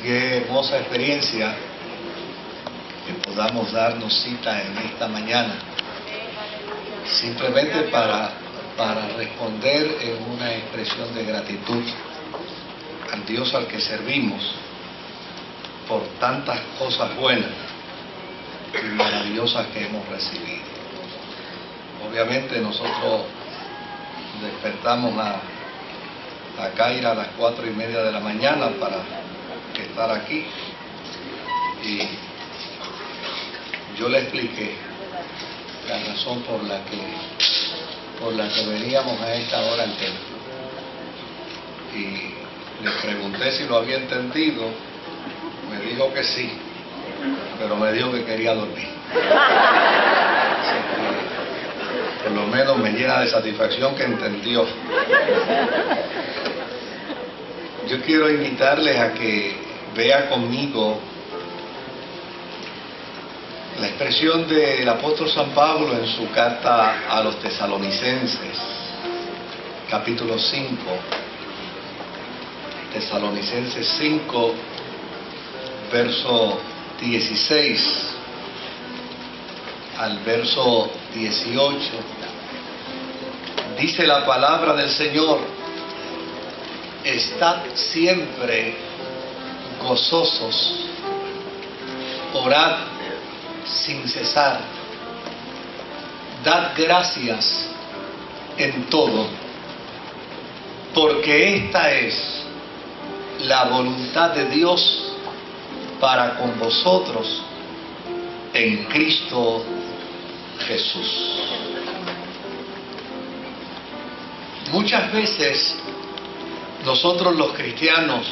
Qué hermosa experiencia que podamos darnos cita en esta mañana, simplemente para responder en una expresión de gratitud al Dios al que servimos por tantas cosas buenas y maravillosas que hemos recibido. Obviamente nosotros despertamos a Kaira a las 4:30 de la mañana para estar aquí, y yo le expliqué la razón por la que veníamos a esta hora al templo, y le pregunté si lo había entendido. Me dijo que sí, pero me dijo que quería dormir. Así que por lo menos me llena de satisfacción que entendió. Yo quiero invitarles a que vea conmigo la expresión del apóstol San Pablo en su carta a los Tesalonicenses, capítulo 5, Tesalonicenses 5, verso 16 al verso 18. Dice la palabra del Señor: estad siempre gozosos, orad sin cesar, dad gracias en todo, porque esta es la voluntad de Dios para con vosotros en Cristo Jesús. Muchas veces nosotros los cristianos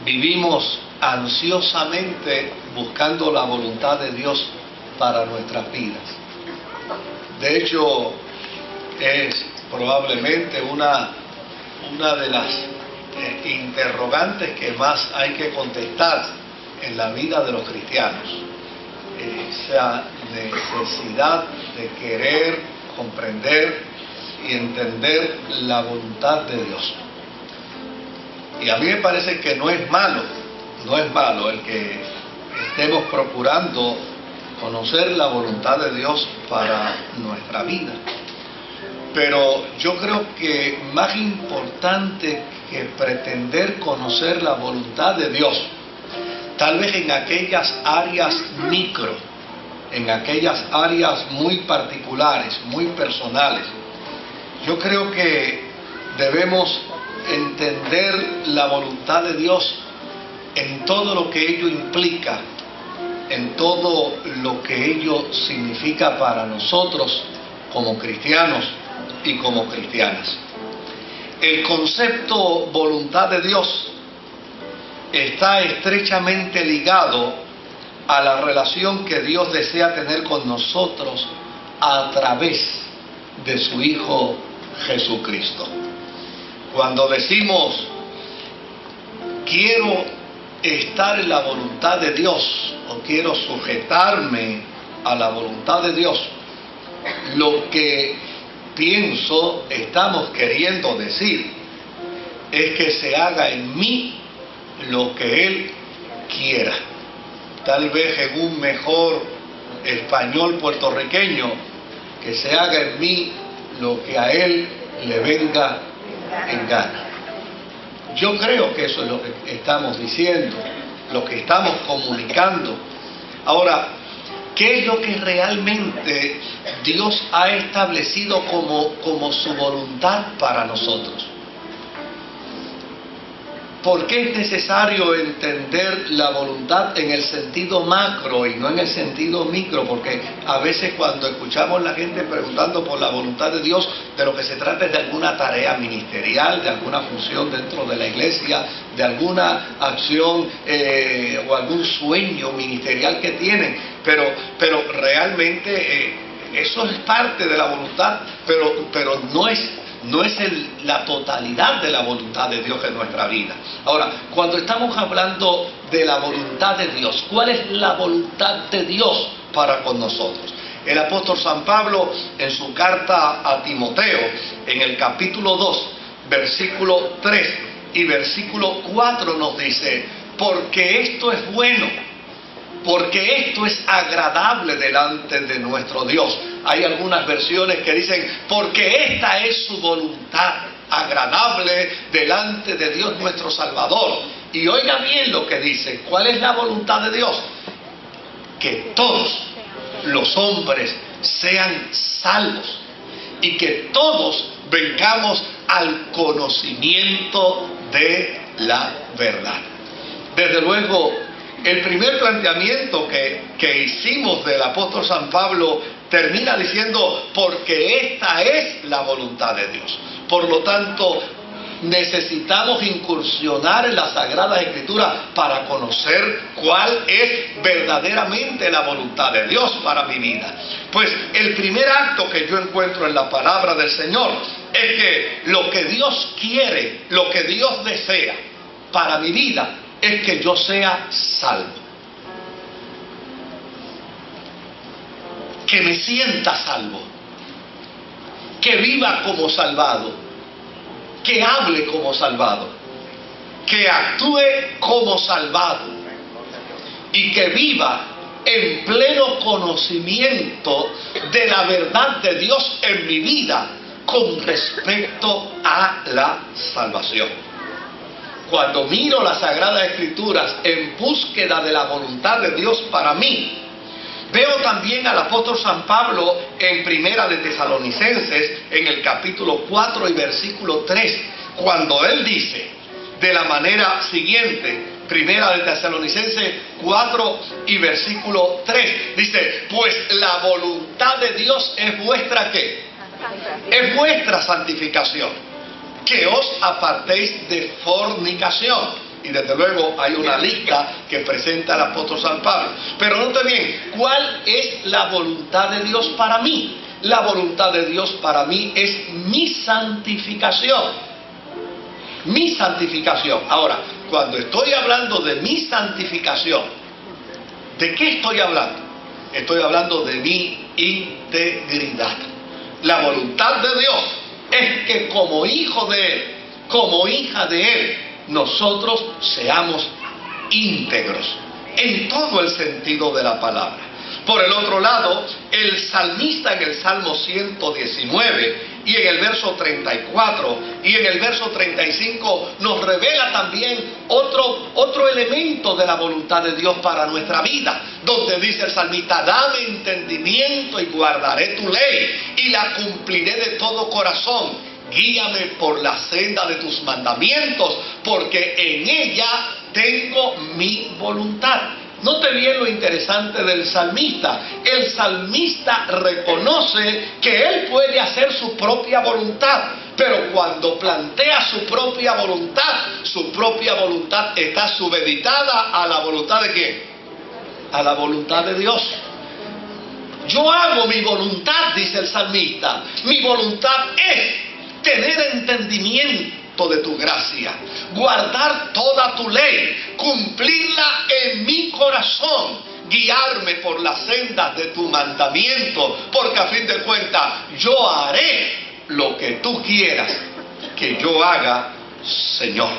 vivimos ansiosamente buscando la voluntad de Dios para nuestras vidas. De hecho, es probablemente una de las interrogantes que más hay que contestar en la vida de los cristianos. Esa necesidad de querer comprender y entender la voluntad de Dios. Y a mí me parece que no es malo el que estemos procurando conocer la voluntad de Dios para nuestra vida. Pero yo creo que más importante que pretender conocer la voluntad de Dios, tal vez en aquellas áreas micro, en aquellas áreas muy particulares, muy personales, yo creo que debemos entender la voluntad de Dios en todo lo que ello implica, en todo lo que ello significa para nosotros como cristianos y como cristianas. El concepto voluntad de Dios está estrechamente ligado a la relación que Dios desea tener con nosotros a través de su Hijo Jesucristo. Cuando decimos quiero estar en la voluntad de Dios o quiero sujetarme a la voluntad de Dios, lo que estamos queriendo decir es que se haga en mí lo que Él quiera. Tal vez en un mejor español puertorriqueño, que se haga en mí lo que a Él le venga en gana. Yo creo que eso es lo que estamos diciendo, lo que estamos comunicando. Ahora, ¿qué es lo que realmente Dios ha establecido como su voluntad para nosotros? ¿Por qué es necesario entender la voluntad en el sentido macro y no en el sentido micro? Porque a veces cuando escuchamos a la gente preguntando por la voluntad de Dios, de lo que se trata es de alguna tarea ministerial, de alguna función dentro de la iglesia, de alguna acción o algún sueño ministerial que tienen. Pero realmente eso es parte de la voluntad, pero no es la totalidad de la voluntad de Dios en nuestra vida. Ahora, cuando estamos hablando de la voluntad de Dios, ¿cuál es la voluntad de Dios para con nosotros? El apóstol San Pablo, en su carta a Timoteo, en el capítulo 2, versículo 3 y versículo 4 nos dice: porque esto es bueno, porque esto es agradable delante de nuestro Dios. Hay algunas versiones que dicen: porque esta es su voluntad, agradable delante de Dios nuestro Salvador. Y oiga bien lo que dice. ¿Cuál es la voluntad de Dios? Que todos los hombres sean salvos y que todos vengamos al conocimiento de la verdad. Desde luego, el primer planteamiento que hicimos del apóstol San Pablo termina diciendo: porque esta es la voluntad de Dios. Por lo tanto, necesitamos incursionar en las Sagradas Escrituras para conocer cuál es verdaderamente la voluntad de Dios para mi vida. Pues el primer acto que yo encuentro en la palabra del Señor es que lo que Dios quiere, lo que Dios desea para mi vida, es que yo sea salvo, que me sienta salvo, que viva como salvado, que hable como salvado, que actúe como salvado y que viva en pleno conocimiento de la verdad de Dios en mi vida con respecto a la salvación. Cuando miro las Sagradas Escrituras en búsqueda de la voluntad de Dios para mí, veo también al apóstol San Pablo en Primera de Tesalonicenses, en el capítulo 4 y versículo 3, cuando él dice de la manera siguiente, Primera de Tesalonicenses 4 y versículo 3, dice: pues la voluntad de Dios es vuestra ¿qué? Es vuestra santificación, que os apartéis de fornicación. Y desde luego hay una lista que presenta el apóstol San Pablo. Pero note bien, ¿cuál es la voluntad de Dios para mí? La voluntad de Dios para mí es mi santificación. Mi santificación. Ahora, cuando estoy hablando de mi santificación, ¿de qué estoy hablando? Estoy hablando de mi integridad. La voluntad de Dios es que como hijo de Él, como hija de Él, nosotros seamos íntegros en todo el sentido de la palabra. Por el otro lado, el salmista en el Salmo 119 y en el verso 34 y en el verso 35 nos revela también otro elemento de la voluntad de Dios para nuestra vida, donde dice el salmista: dame entendimiento y guardaré tu ley y la cumpliré de todo corazón. Guíame por la senda de tus mandamientos, porque en ella tengo mi voluntad. Note bien lo interesante del salmista. El salmista reconoce que él puede hacer su propia voluntad, pero cuando plantea su propia voluntad está supeditada a la voluntad ¿de quién? A la voluntad de Dios. Yo hago mi voluntad, dice el salmista. Mi voluntad es tener entendimiento de tu gracia, guardar toda tu ley, cumplirla en mi corazón, guiarme por las sendas de tu mandamiento, porque a fin de cuentas yo haré lo que tú quieras que yo haga, Señor.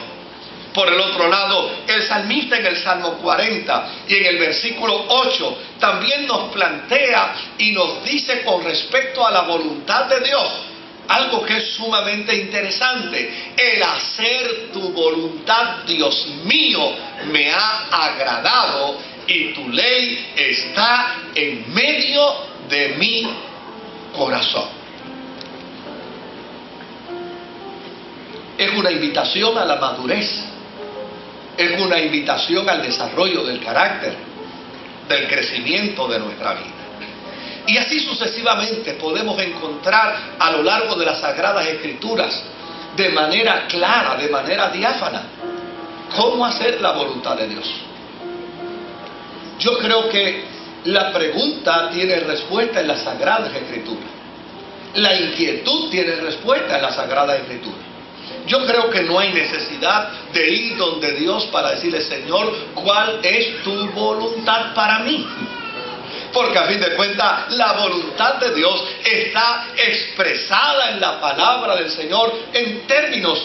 Por el otro lado, el salmista en el Salmo 40 y en el versículo 8 también nos plantea y nos dice con respecto a la voluntad de Dios algo que es sumamente interesante: el hacer tu voluntad, Dios mío, me ha agradado y tu ley está en medio de mi corazón. Es una invitación a la madurez, es una invitación al desarrollo del carácter, del crecimiento de nuestra vida. Y así sucesivamente podemos encontrar a lo largo de las Sagradas Escrituras, de manera clara, de manera diáfana, cómo hacer la voluntad de Dios. Yo creo que la pregunta tiene respuesta en las Sagradas Escrituras. La inquietud tiene respuesta en las Sagradas Escrituras. Yo creo que no hay necesidad de ir donde Dios para decirle: Señor, ¿cuál es tu voluntad para mí? Porque a fin de cuentas la voluntad de Dios está expresada en la palabra del Señor en términos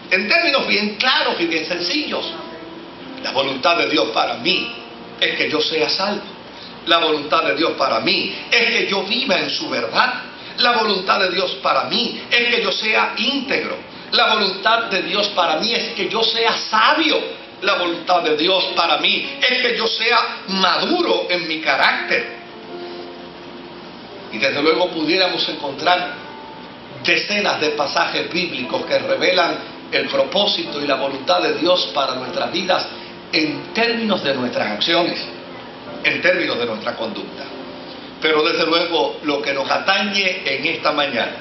En términos bien claros y bien sencillos, la voluntad de Dios para mí es que yo sea salvo. La voluntad de Dios para mí es que yo viva en su verdad. La voluntad de Dios para mí es que yo sea íntegro. La voluntad de Dios para mí es que yo sea sabio. La voluntad de Dios para mí es que yo sea maduro en mi carácter. Y desde luego pudiéramos encontrar decenas de pasajes bíblicos que revelan el propósito y la voluntad de Dios para nuestras vidas en términos de nuestras acciones, en términos de nuestra conducta. Pero desde luego lo que nos atañe en esta mañana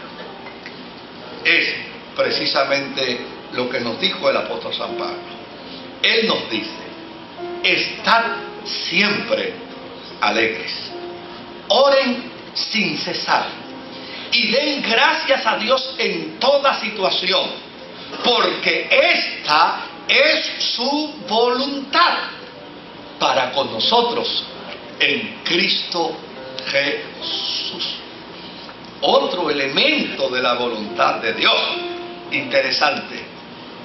es precisamente lo que nos dijo el apóstol San Pablo. Él nos dice: estad siempre alegres, oren sin cesar y den gracias a Dios en toda situación, porque esta es su voluntad para con nosotros en Cristo Jesús. Otro elemento de la voluntad de Dios interesante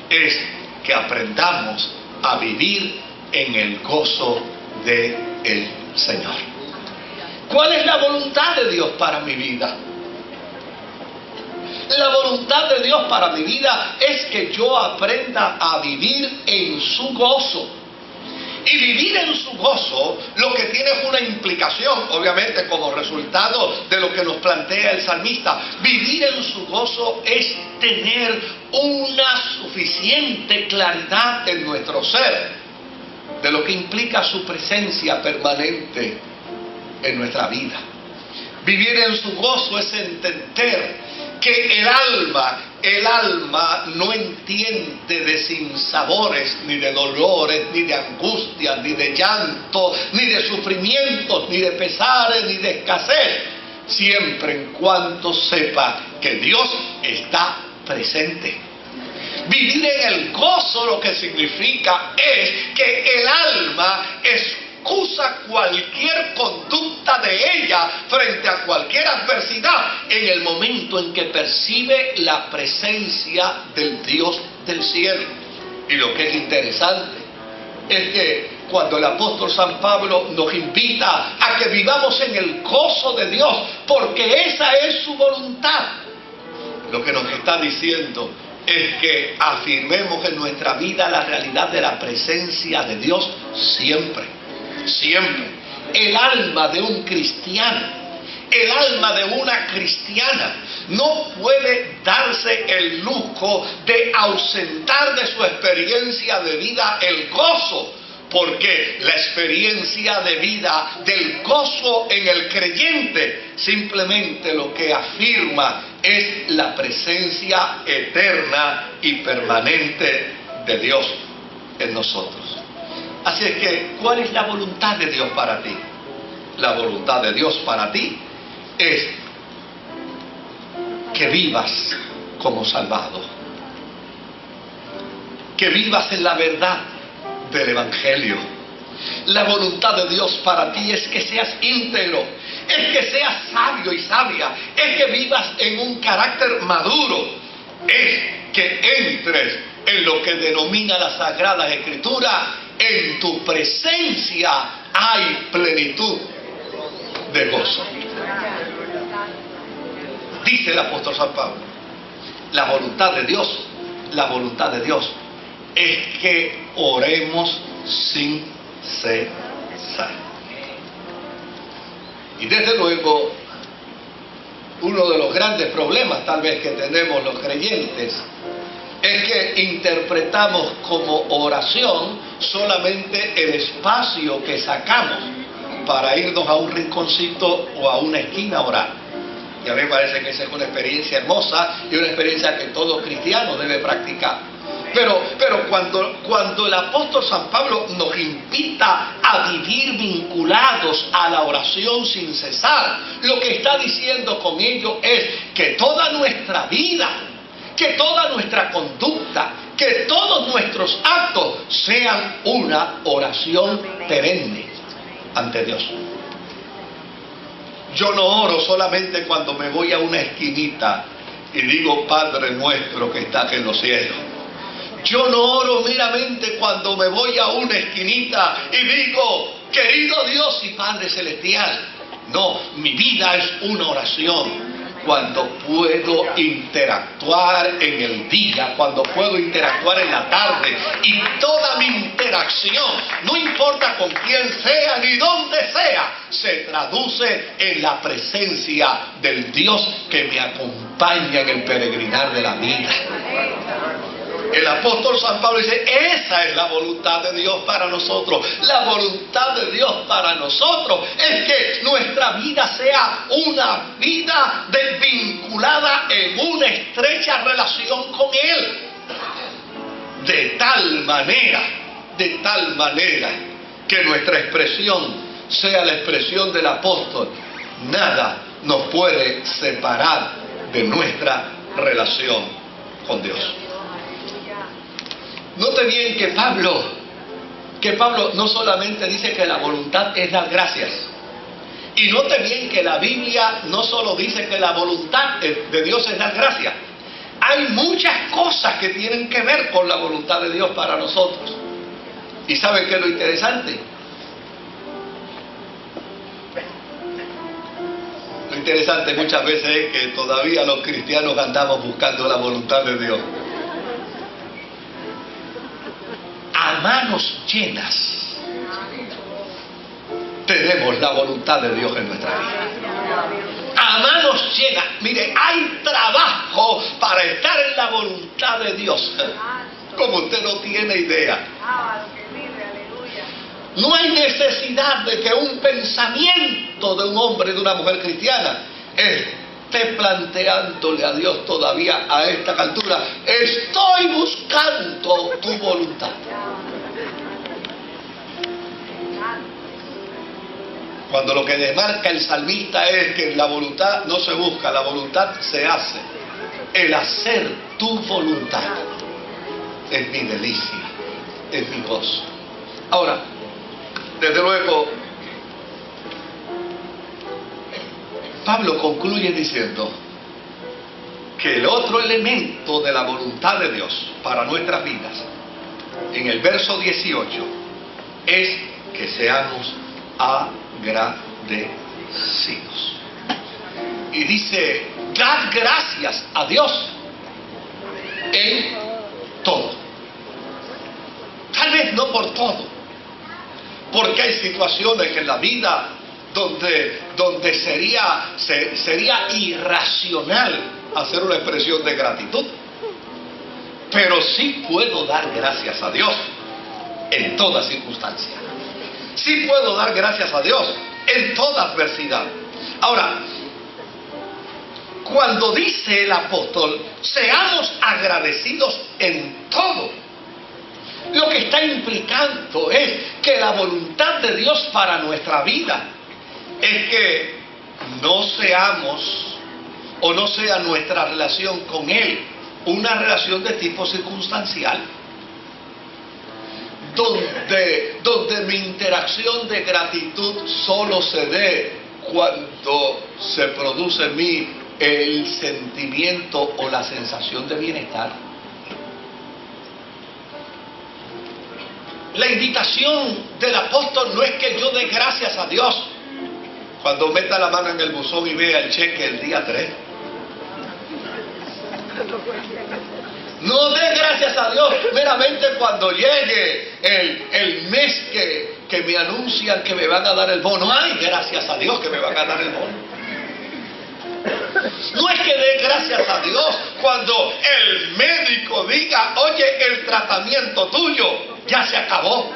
es que aprendamos a vivir en el gozo del Señor. ¿Cuál es la voluntad de Dios para mi vida? La voluntad de Dios para mi vida es que yo aprenda a vivir en su gozo. Y vivir en su gozo lo que tiene es una implicación, obviamente como resultado de lo que nos plantea el salmista. Vivir en su gozo es tener una suficiente claridad en nuestro ser de lo que implica su presencia permanente en nuestra vida. Vivir en su gozo es entender que el alma no entiende de sinsabores, ni de dolores, ni de angustias, ni de llanto, ni de sufrimientos, ni de pesares, ni de escasez, siempre en cuanto sepa que Dios está presente. Vivir en el gozo lo que significa es que el alma excusa cualquier conducta de ella frente a cualquier adversidad en el momento en que percibe la presencia del Dios del cielo. Y lo que es interesante es que cuando el apóstol San Pablo nos invita a que vivamos en el gozo de Dios, porque esa es su voluntad, lo que nos está diciendo es que afirmemos en nuestra vida la realidad de la presencia de Dios siempre. Siempre. El alma de un cristiano, el alma de una cristiana no puede darse el lujo de ausentar de su experiencia de vida el gozo, porque la experiencia de vida del gozo en el creyente simplemente lo que afirma es la presencia eterna y permanente de Dios en nosotros. Así es que, ¿cuál es la voluntad de Dios para ti? La voluntad de Dios para ti es que vivas como salvado, que vivas en la verdad del Evangelio. La voluntad de Dios para ti es que seas íntegro, es que seas sabio y sabia, es que vivas en un carácter maduro, es que entres en lo que denomina la Sagrada Escritura: en tu presencia hay plenitud de gozo. Dice el apóstol San Pablo, la voluntad de Dios es que oremos sin cesar. Y desde luego, uno de los grandes problemas tal vez que tenemos los creyentes es que interpretamos como oración solamente el espacio que sacamos para irnos a un rinconcito o a una esquina a orar. Y a mí me parece que esa es una experiencia hermosa y una experiencia que todo cristiano debe practicar. Pero cuando el apóstol San Pablo nos invita a vivir vinculados a la oración sin cesar, lo que está diciendo con ello es que toda nuestra vida, que toda nuestra conducta, que todos nuestros actos sean una oración perenne ante Dios. Yo no oro solamente cuando me voy a una esquinita y digo: Padre nuestro que estás en los cielos. Yo no oro meramente cuando me voy a una esquinita y digo, querido Dios y Padre Celestial. No, mi vida es una oración. Cuando puedo interactuar en el día, cuando puedo interactuar en la tarde, y toda mi interacción, no importa con quién sea ni dónde sea, se traduce en la presencia del Dios que me acompaña en el peregrinar de la vida. El apóstol San Pablo dice, esa es la voluntad de Dios para nosotros. La voluntad de Dios para nosotros es que nuestra vida sea una vida vinculada en una estrecha relación con Él. De tal manera que nuestra expresión sea la expresión del apóstol. Nada nos puede separar de nuestra relación con Dios. Note bien que Pablo no solamente dice que la voluntad es dar gracias. Y note bien que la Biblia no solo dice que la voluntad de Dios es dar gracias. Hay muchas cosas que tienen que ver con la voluntad de Dios para nosotros. ¿Y saben qué es lo interesante? Lo interesante muchas veces es que todavía los cristianos andamos buscando la voluntad de Dios. A manos llenas tenemos la voluntad de Dios en nuestra vida. A manos llenas. Mire, hay trabajo para estar en la voluntad de Dios, como usted no tiene idea. No hay necesidad de que un pensamiento de un hombre y de una mujer cristiana esté planteándole a Dios todavía a esta altura: estoy buscando tu voluntad. Cuando lo que demarca el salmista es que la voluntad no se busca, la voluntad se hace. El hacer tu voluntad es mi delicia, es mi gozo. Ahora, desde luego, Pablo concluye diciendo que el otro elemento de la voluntad de Dios para nuestras vidas, en el verso 18, es que seamos agradecidos. Y dice, dad gracias a Dios en todo. Tal vez no por todo, porque hay situaciones en la vida donde sería irracional hacer una expresión de gratitud. Pero sí puedo dar gracias a Dios en toda circunstancia. Sí puedo dar gracias a Dios en toda adversidad. Ahora, cuando dice el apóstol, seamos agradecidos en todo, lo que está implicando es que la voluntad de Dios para nuestra vida es que no seamos, o no sea nuestra relación con Él una relación de tipo circunstancial, donde mi interacción de gratitud solo se dé cuando se produce en mí el sentimiento o la sensación de bienestar. La invitación del apóstol no es que yo dé gracias a Dios cuando meta la mano en el buzón y vea el cheque el día 3. No dé gracias a Dios meramente cuando llegue el mes que me anuncian que me van a dar el bono. ¡Ay, gracias a Dios que me van a dar el bono! No es que dé gracias a Dios cuando el médico diga, oye, el tratamiento tuyo ya se acabó.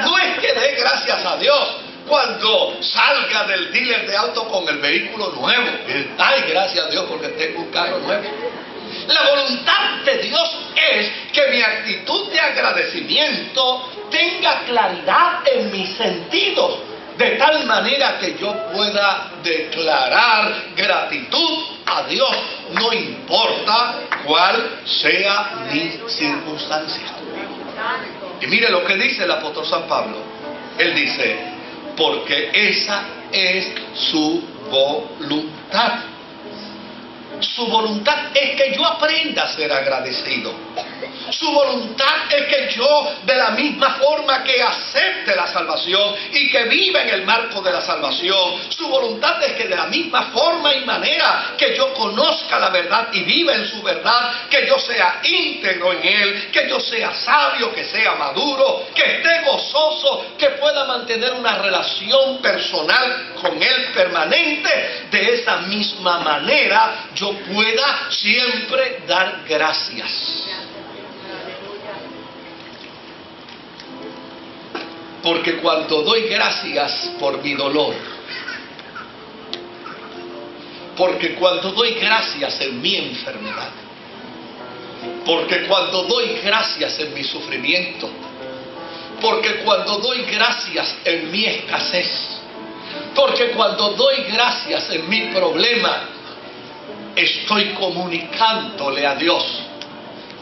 No es que dé gracias a Dios cuando salga del dealer de auto con el vehículo nuevo. Ay, gracias a Dios porque tengo un carro nuevo. La voluntad de Dios es que mi actitud de agradecimiento tenga claridad en mis sentidos, de tal manera que yo pueda declarar gratitud a Dios, no importa cuál sea mi circunstancia. Y mire lo que dice el apóstol San Pablo. Él dice, porque esa es su voluntad. Su voluntad es que yo aprenda a ser agradecido. Su voluntad es que yo, de la misma forma que acepte la salvación y que viva en el marco de la salvación, su voluntad es que de la misma forma y manera que yo conozca la verdad y viva en su verdad, que yo sea íntegro en Él, que yo sea sabio, que sea maduro, que esté gozoso, que pueda mantener una relación personal con Él permanente. De esa misma manera yo pueda siempre dar gracias. Porque cuando doy gracias por mi dolor, porque cuando doy gracias en mi enfermedad, porque cuando doy gracias en mi sufrimiento, porque cuando doy gracias en mi escasez, porque cuando doy gracias en mi problema, estoy comunicándole a Dios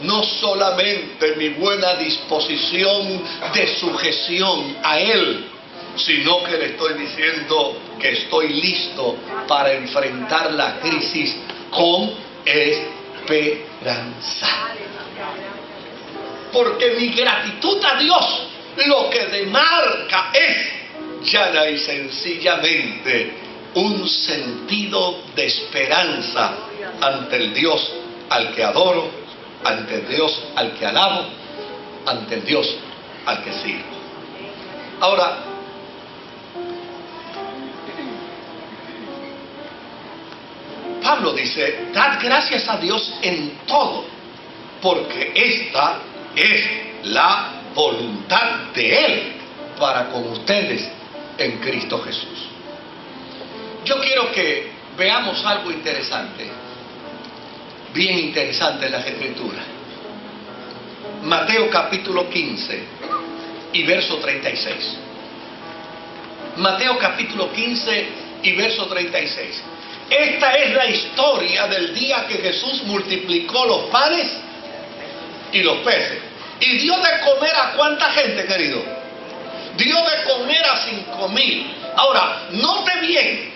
no solamente mi buena disposición de sujeción a Él, sino que le estoy diciendo que estoy listo para enfrentar la crisis con esperanza. Porque mi gratitud a Dios lo que demarca es llana y sencillamente un sentido de esperanza ante el Dios al que adoro, ante el Dios al que alabo, ante el Dios al que sirvo. Ahora, Pablo dice, dad gracias a Dios en todo, porque esta es la voluntad de Él para con ustedes en Cristo Jesús. Yo quiero que veamos algo interesante, bien interesante en las Escrituras. Mateo capítulo 15 y verso 36. Mateo capítulo 15 y verso 36. Esta es la historia del día que Jesús multiplicó los panes y los peces. ¿Y dio de comer a cuánta gente, querido? Dio de comer a 5,000. Ahora, note bien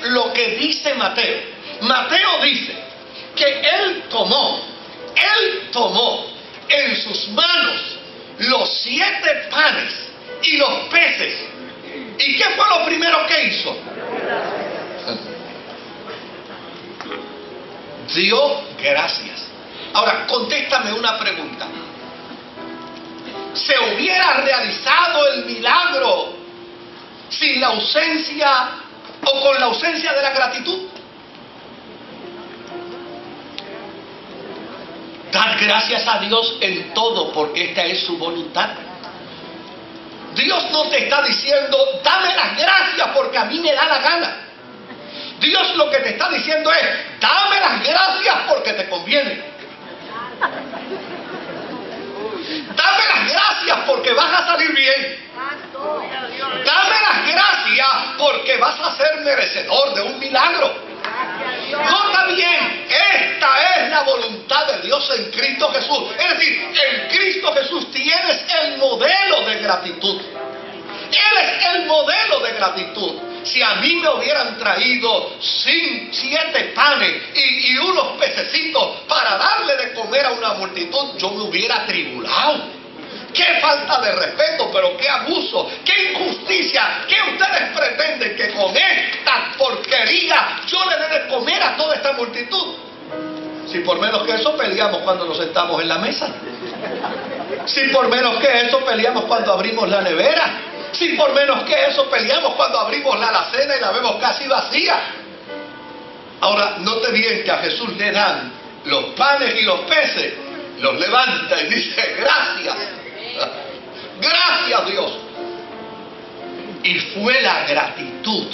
lo que dice Mateo. Mateo dice que Él tomó en sus manos los 7 panes y los peces. ¿Y qué fue lo primero que hizo? Dio gracias. Ahora, contéstame una pregunta. ¿Se hubiera realizado el milagro sin la ausencia o con la ausencia de la gratitud? Dar gracias a Dios en todo, porque esta es su voluntad. Dios no te está diciendo, dame las gracias porque a mí me da la gana. Dios lo que te está diciendo es, dame las gracias porque te conviene. Dame las gracias porque vas a salir bien. Dame las gracias porque vas a ser merecedor de un milagro. Nota bien, esta es la voluntad de Dios en Cristo Jesús. Es decir, en Cristo Jesús tienes el modelo de gratitud. Él es el modelo de gratitud. Si a mí me hubieran traído 7 panes y unos pececitos para darle de comer a una multitud, yo me hubiera atribulado. ¡Qué falta de respeto! Pero qué abuso, qué injusticia. ¿Qué ustedes pretenden? Que con esta porquería yo le dé de comer a toda esta multitud. Si por menos que eso peleamos cuando nos sentamos en la mesa. Si por menos que eso peleamos cuando abrimos la nevera. Si por menos que eso peleamos cuando abrimos la alacena y la vemos casi vacía. Ahora, note bien que a Jesús le dan los panes y los peces, los levanta y dice, gracias. Gracias, Dios. Y fue la gratitud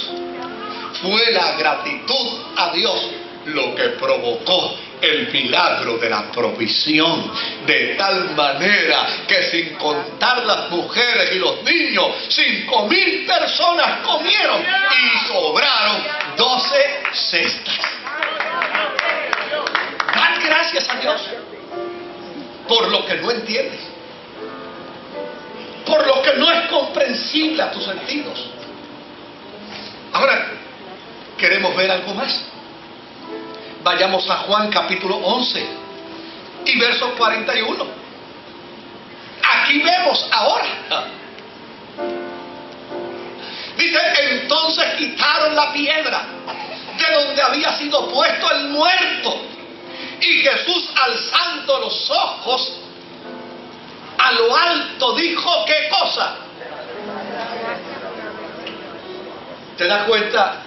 a Dios lo que provocó el milagro de la provisión, de tal manera que sin contar las mujeres y los niños, 5,000 personas comieron y sobraron 12 cestas. Dad gracias a Dios por lo que no entiendes, por lo que no es comprensible a tus sentidos. Ahora, queremos ver algo más. Vayamos a Juan capítulo 11 Y verso 41. Aquí vemos ahora. Dice, entonces quitaron la piedra de donde había sido puesto el muerto. Y Jesús, alzando los ojos a lo alto, dijo, ¿qué cosa? ¿Te das cuenta